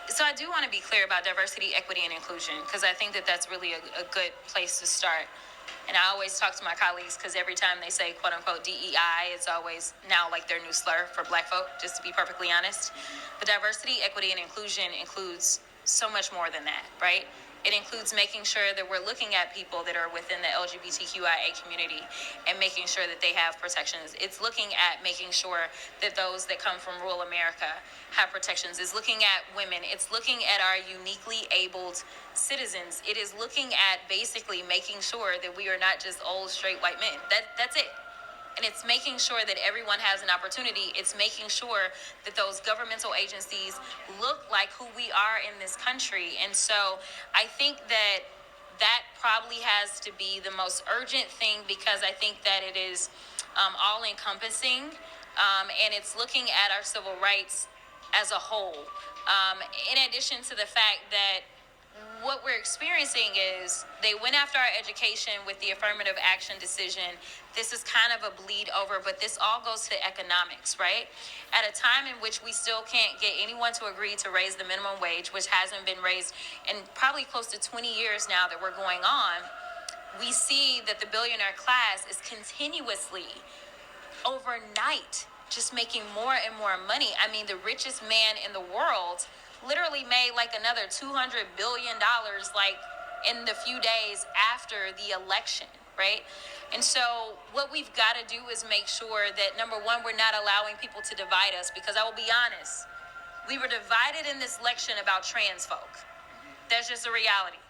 So I do want to be clear about diversity, equity, and inclusion, because I think that that's really a good place to start. And I always talk to my colleagues because every time they say quote unquote DEI, it's always now like their new slur for black folk, just to be perfectly honest. But diversity, equity, and inclusion includes so much more than that, right? It includes making sure that we're looking at people that are within the LGBTQIA community and making sure that they have protections. It's looking at making sure that those that come from rural America have protections. It's looking at women. It's looking at our uniquely abled citizens. It is looking at basically making sure that we are not just old straight white men. That's it. And it's making sure that everyone has an opportunity. It's making sure that those governmental agencies look like who we are in this country. And so I think that that probably has to be the most urgent thing, because I think that it is all encompassing, and it's looking at our civil rights as a whole. In addition to the fact that what we're experiencing is they went after our education with the affirmative action decision. This is kind of a bleed over, but this all goes to economics, right? At a time in which we still can't get anyone to agree to raise the minimum wage, which hasn't been raised in probably close to 20 years now that we're going on, we see that the billionaire class is continuously, overnight, just making more and more money. I mean, the richest man in the world literally made like another $200 billion like in the few days after the election, right? And so what we've got to do is make sure that, number one, we're not allowing people to divide us, because I will be honest, we were divided in this election about trans folk. That's just a reality.